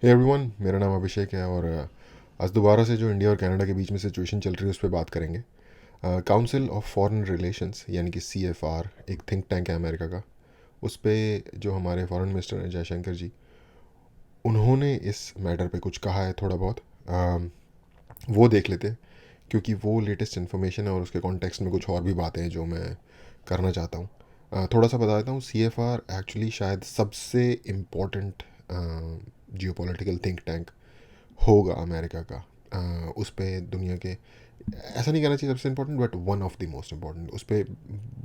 Hey everyone, मेरा नाम अभिषेक है और आज दोबारा से जो इंडिया और कनाडा के बीच में सिचुएशन चल रही है उस पर बात करेंगे। काउंसिल ऑफ फॉरेन रिलेशंस यानी कि CFR एक थिंक टैंक है अमेरिका का। उस पर जो हमारे फॉरेन मिनिस्टर हैं जयशंकर जी, उन्होंने इस मैटर पे कुछ कहा है थोड़ा बहुत। वो देख लेते हैं क्योंकि वो लेटेस्ट इन्फॉर्मेशन है और उसके कॉन्टेक्स्ट में कुछ और भी बातें हैं जो मैं करना चाहता हूँ। थोड़ा सा बता देता हूँ। CFR एक्चुअली शायद सबसे इम्पोर्टेंट जियोपॉलिटिकल थिंक टैंक होगा अमेरिका का। उस पे दुनिया के, ऐसा नहीं कहना चाहिए सबसे important, but one of the most important. उस पर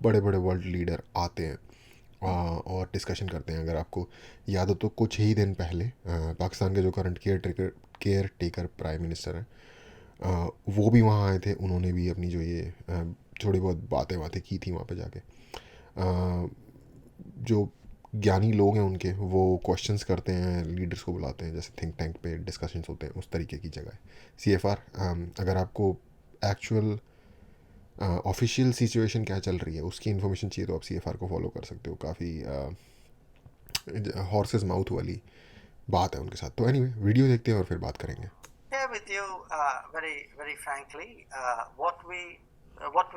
बड़े बड़े वर्ल्ड लीडर आते हैं और डिस्कशन करते हैं। अगर आपको याद हो तो कुछ ही दिन पहले पाकिस्तान के जो current care taker prime minister हैं, वो भी वहाँ आए थे। उन्होंने भी अपनी जो ये थोड़ी बहुत बातें बातें की थी वहाँ पे जाके। जो ज्ञानी लोग हैं उनके, वो क्वेश्चंस करते हैं, लीडर्स को बुलाते हैं, जैसे थिंक टैंक पे डिस्कशंस होते हैं उस तरीके की जगह है CFR। अगर आपको एक्चुअल ऑफिशियल सिचुएशन क्या चल रही है उसकी इन्फॉर्मेशन चाहिए तो आप CFR को फॉलो कर सकते हो। काफ़ी हॉर्सेस माउथ वाली बात है उनके साथ। तो एनीवे, वीडियो देखते हैं और फिर बात करेंगे। Share with you very frankly what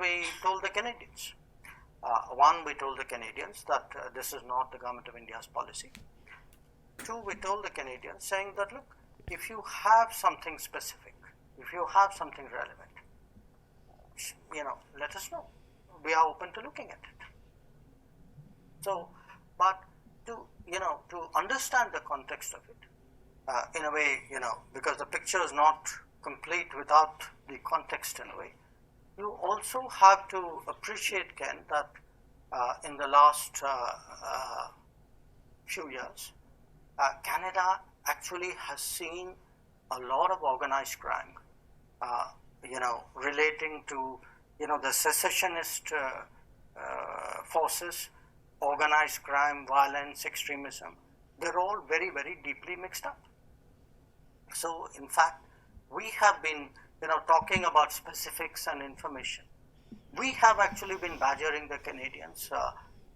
we told the Canadians. One, we told the Canadians that this is not the government of India's policy. Two, we told the Canadians saying that look, if you have something specific, if you have something relevant, let us know. We are open to looking at it. So, but to understand the context of it, in a way, because the picture is not complete without the context in a way. You also have to appreciate, Ken, that in the last few years, Canada actually has seen a lot of organized crime, relating to, the secessionist forces, organized crime, violence, extremism. They're all very, very deeply mixed up. So, in fact, we have been, talking about specifics and information. We have actually been badgering the Canadians.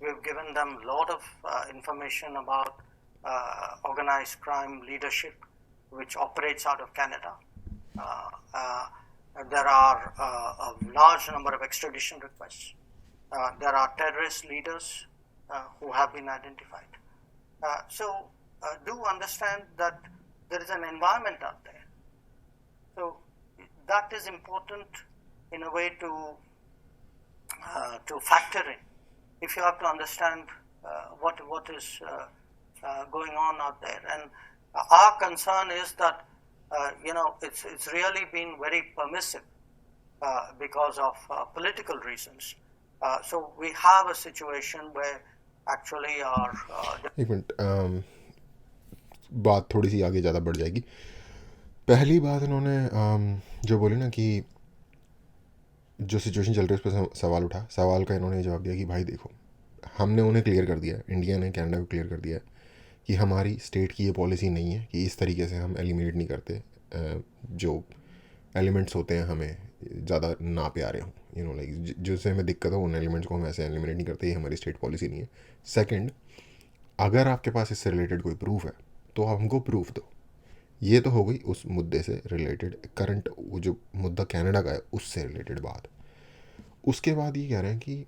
We've given them a lot of information about organized crime leadership, which operates out of Canada. There are a large number of extradition requests. There are terrorist leaders who have been identified. So do understand that there is an environment out there. So that is important in a way to factor in. If you have to understand what is going on out there, and our concern is that it's really been very permissive because of political reasons. So we have a situation where actually our एक minute, बात थोड़ी सी आगे ज़्यादा बढ़ जाएगी। पहली बात इन्होंने जो बोली ना कि जो सिचुएशन चल रही है उस पर सवाल उठा, सवाल का इन्होंने जवाब दिया कि भाई देखो, हमने उन्हें क्लियर कर दिया, इंडिया ने कनाडा को क्लियर कर दिया कि हमारी स्टेट की ये पॉलिसी नहीं है कि इस तरीके से हम एलिमिनेट नहीं करते जो एलिमेंट्स होते हैं हमें ज़्यादा ना प्यारे हों, लाइक जिससे हमें दिक्कत हो उन एलिमेंट्स को हम ऐसे एलिमिनेट नहीं करते। ये हमारी स्टेट पॉलिसी नहीं है। सेकंड, अगर आपके पास इससे रिलेटेड कोई प्रूफ है तो आप हमको प्रूफ दो। ये तो हो गई उस मुद्दे से रिलेटेड, करंट जो मुद्दा कनाडा का है उससे रिलेटेड बात। उसके बाद ये कह रहे हैं कि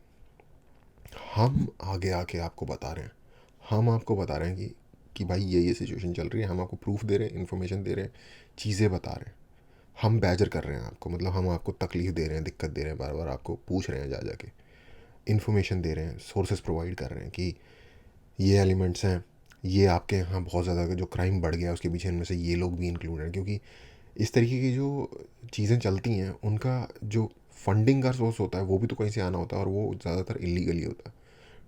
हम आगे आके आपको बता रहे हैं, हम आपको बता रहे हैं कि भाई ये सिचुएशन चल रही है, हम आपको प्रूफ दे रहे हैं, इन्फॉर्मेशन दे रहे हैं, चीज़ें बता रहे हैं, हम बैजर कर रहे हैं आपको, मतलब हम आपको तकलीफ़ दे रहे हैं, दिक्कत दे रहे हैं, बार बार आपको पूछ रहे हैं, जा जाके इन्फॉर्मेशन दे रहे हैं, सोर्सेज प्रोवाइड कर रहे हैं कि ये एलिमेंट्स हैं, ये आपके यहाँ बहुत ज़्यादा जो क्राइम बढ़ गया उसके पीछे इनमें से ये लोग भी इंक्लूड हैं। क्योंकि इस तरीके की जो चीज़ें चलती हैं उनका जो फंडिंग का सोर्स होता है वो भी तो कहीं से आना होता है, और वो ज़्यादातर इलीगली होता है।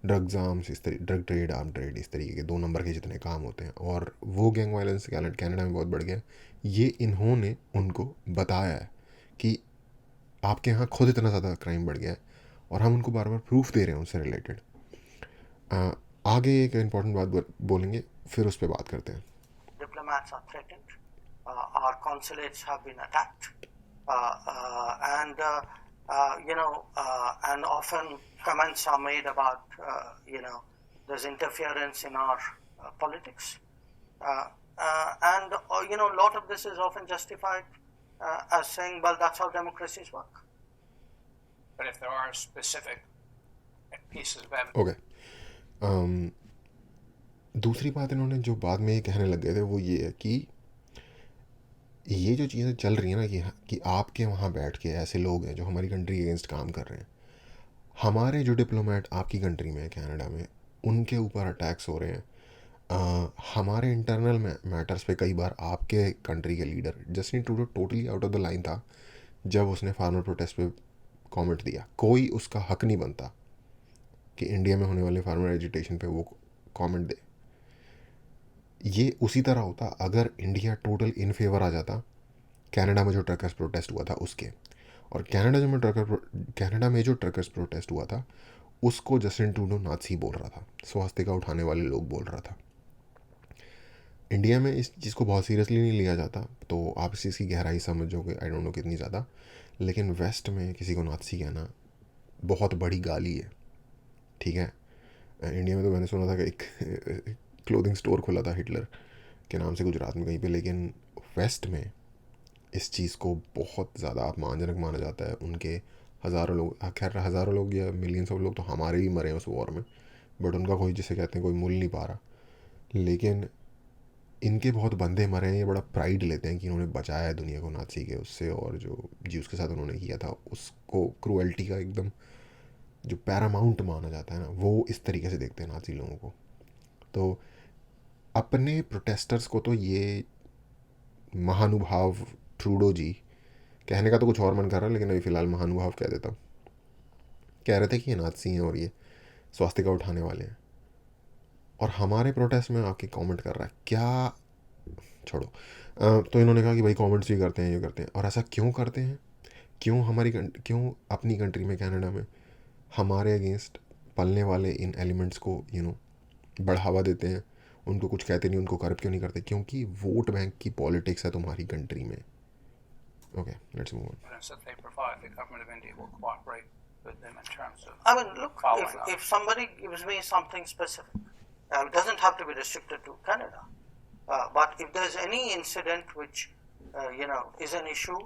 ड्रग्स आर्म्स, इस तरीके ड्रग ट्रेड, आर्म ट्रेड, इस तरीके के 2 नंबर के जितने काम होते हैं, और वो गैंग वायलेंस कनाडा में बहुत बढ़ गया। ये इन्होंने उनको बताया है कि आपके यहाँ खुद इतना ज़्यादा क्राइम बढ़ गया है, और हम उनको बार बार प्रूफ दे रहे हैं उससे रिलेटेड। आगे एक इम्पॉर्टेंट बात बोलेंगे, फिर उस पर बात करते हैं। diplomats are threatened, our consulates have been attacked, and often comments are made about there's interference in our politics. And a lot of this is often justified as saying, well, that's how democracies work. But if there are specific pieces of evidence. Okay, दूसरी बात इन्होंने जो बाद में ये कहने लग गए थे वो ये है कि ये जो चीज़ें चल रही हैं ना कि आपके वहाँ बैठ के ऐसे लोग हैं जो हमारी कंट्री अगेंस्ट काम कर रहे हैं, हमारे जो डिप्लोमेट आपकी कंट्री में कनाडा में उनके ऊपर अटैक्स हो रहे हैं, हमारे इंटरनल मैटर्स पे कई बार आपके कंट्री के leader Justin Trudeau totally out of the line था जब उसने फार्मर प्रोटेस्ट पे कमेंट दिया। कोई उसका हक नहीं बनता कि इंडिया में होने वाले फार्मर एजिटेशन पे वो कमेंट दे। ये उसी तरह होता अगर इंडिया टोटल इन फेवर आ जाता कनाडा में जो ट्रकर्स प्रोटेस्ट हुआ था उसके, और कनाडा में जो ट्रकर्स प्रोटेस्ट हुआ था उसको जस्टिन ट्रूडो नाज़ी बोल रहा था, स्वास्तिका उठाने वाले लोग बोल रहा था। इंडिया में इस चीज़ को बहुत सीरियसली नहीं लिया जाता, तो आप इस चीज़ की गहराई समझोगे आई डोंट नो कितनी ज़्यादा, लेकिन वेस्ट में किसी को नाज़ी कहना बहुत बड़ी गाली है, ठीक है। इंडिया में तो मैंने सुना था कि एक क्लोथिंग स्टोर खुला था हिटलर के नाम से गुजरात में कहीं पे, लेकिन वेस्ट में इस चीज़ को बहुत ज़्यादा अपमानजनक माना जाता है। उनके हज़ारों लोग, खैर हज़ारों लोग या मिलियंस ऑफ लोग तो हमारे भी मरे हैं उस वॉर में, बट उनका कोई जिसे कहते हैं कोई मूल्य नहीं पा रहा। लेकिन इनके बहुत बंदे मरे हैं, ये बड़ा प्राइड लेते हैं कि इन्होंने बचाया है दुनिया को नाज़ी के उससे, और जो ज्यूस के साथ उन्होंने किया था उसको क्रूएल्टी का एकदम जो पैरामाउंट माना जाता है ना, वो इस तरीके से देखते हैं नाज़ी लोगों को। तो अपने प्रोटेस्टर्स को तो ये महानुभाव ट्रूडो जी, कहने का तो कुछ और मन कर रहा है लेकिन अभी फ़िलहाल महानुभाव कह देता हूँ, कह रहे थे कि ये नाज़ी हैं और ये स्वास्तिका उठाने वाले हैं, और हमारे प्रोटेस्ट में आके कमेंट कर रहा है क्या, छोड़ो। तो इन्होंने कहा कि भाई कमेंट्स भी करते हैं, ये करते हैं, और ऐसा क्यों करते हैं, क्यों अपनी कंट्री में कनाडा में हमारे अगेंस्ट पलने वाले इन एलिमेंट्स को बढ़ावा देते हैं, उनको कुछ कहते नहीं, उनको करप्ट क्यों नहीं करते, क्योंकि वोट बैंक की पॉलिटिक्स है तुम्हारी कंट्री में। Okay, let's move on. That they provide, the government of India will cooperate with them in terms of. I mean, look, following up. if somebody gives me something specific, it doesn't have to be restricted to Canada, but if there's any incident which, is an issue,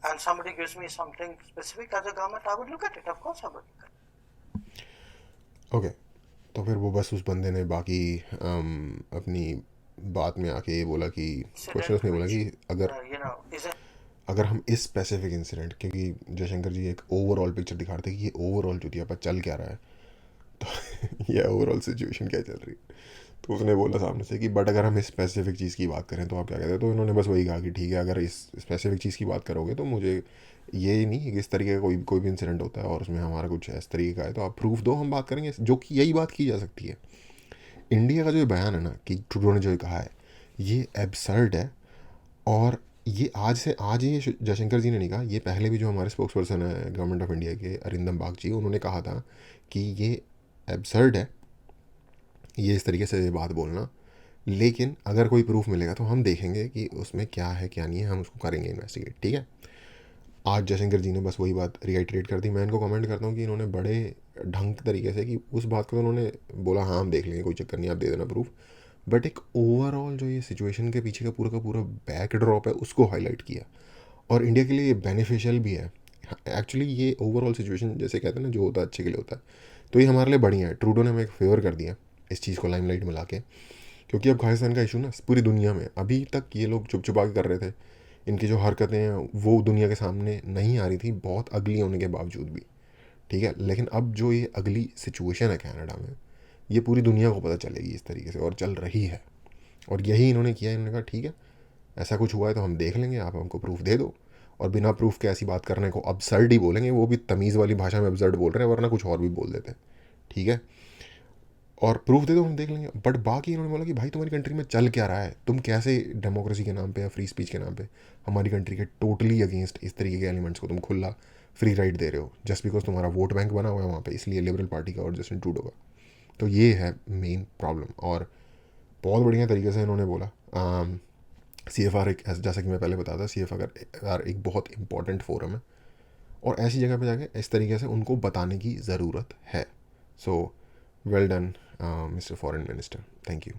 and somebody gives me something specific as a government, I would look at it. Of course, I would look at it. Okay, तो फिर वो बस उस बंदे ने बाकी अपनी बात में आके ये बोला कि क्वेश्चन उसने बोला कि अगर हम इस स्पेसिफिक इंसिडेंट, क्योंकि जयशंकर जी एक ओवरऑल पिक्चर दिखा रहे थे कि ये ओवरऑल चुतिया पर चल क्या रहा है, तो ये ओवरऑल सिचुएशन क्या चल रही है, तो उसने बोला सामने से कि बट अगर हम इस स्पेसिफिक चीज़ की बात करें तो आप क्या कहते हैं। तो इन्होंने बस वही कहा कि ठीक है, अगर इस स्पेसिफिक चीज़ की बात करोगे तो मुझे ये नहीं कि इस तरीके का कोई भी इंसिडेंट होता है और उसमें हमारा कुछ इस तरीके का है तो आप प्रूफ दो, हम बात करेंगे, जो कि यही बात की जा सकती है। इंडिया का जो बयान है ना कि ट्रूडो ने जो कहा है ये एब्सर्ड है, और ये आज ये जयशंकर जी ने नहीं कहा, ये पहले भी जो हमारे स्पोक्स पर्सन है गवर्नमेंट ऑफ इंडिया के अरिंदम बाग जी, उन्होंने कहा था कि ये एब्सर्ड है ये इस तरीके से बात बोलना, लेकिन अगर कोई प्रूफ मिलेगा तो हम देखेंगे कि उसमें क्या है क्या नहीं है, हम उसको करेंगे इन्वेस्टिगेट, ठीक है। आज जयशंकर जी ने बस वही बात रिआइटरेट कर दी। मैं इनको कमेंट करता हूँ कि इन्होंने बड़े ढंग तरीके से कि उस बात को तो उन्होंने बोला हाँ हम देख लेंगे, कोई चक्कर नहीं, आप दे देना प्रूफ, बट एक ओवरऑल जो ये सिचुएशन के पीछे का पूरा बैक ड्रॉप है उसको हाईलाइट किया, और इंडिया के लिए बेनिफिशियल भी है एक्चुअली। ये ओवरऑल सिचुएशन जैसे कहते हैं ना, जो होता है अच्छे के लिए होता है, तो ये हमारे लिए बढ़िया है। ट्रूडो ने हमें एक फेवर कर दिया इस चीज़ को लाइमलाइट में ला के, क्योंकि अब खालिस्तान का इशू ना पूरी दुनिया में, अभी तक ये लोग चुप छुपा के कर रहे थे, इनकी जो हरकतें हैं वो दुनिया के सामने नहीं आ रही थी, बहुत अगली होने के बावजूद भी, ठीक है। लेकिन अब जो ये अगली सिचुएशन है कनाडा में, ये पूरी दुनिया को पता चलेगी इस तरीके से, और चल रही है, और यही इन्होंने किया। इन्होंने कहा ठीक है ऐसा कुछ हुआ है तो हम देख लेंगे, आप हमको प्रूफ दे दो, और बिना प्रूफ के ऐसी बात करने को अब्सर्ड ही बोलेंगे, वो भी तमीज़ वाली भाषा में अब्सर्ड बोल रहे हैं, वरना कुछ और भी बोल देते हैं, ठीक है, और प्रूफ दे दो हम देख लेंगे। बट बाकी इन्होंने बोला कि भाई तुम्हारी कंट्री में चल क्या रहा है, तुम कैसे डेमोक्रेसी के नाम पे या फ्री स्पीच के नाम पे हमारी कंट्री के टोटली अगेंस्ट इस तरीके के एलिमेंट्स को तुम खुला फ्री राइट दे रहे हो, जस्ट बिकॉज तुम्हारा वोट बैंक बना हुआ है वहाँ पे, इसलिए लिबरल पार्टी का और जस्टिन ट्रूडो का। तो ये है मेन प्रॉब्लम, और बहुत बढ़िया तरीके से इन्होंने बोला। CFR एक, जैसा कि मैं पहले बताया था, CFR एक बहुत इंपॉर्टेंट फोरम है, और ऐसी जगह पे जाके इस तरीके से उनको बताने की ज़रूरत है। So well done mister foreign minister, thank you.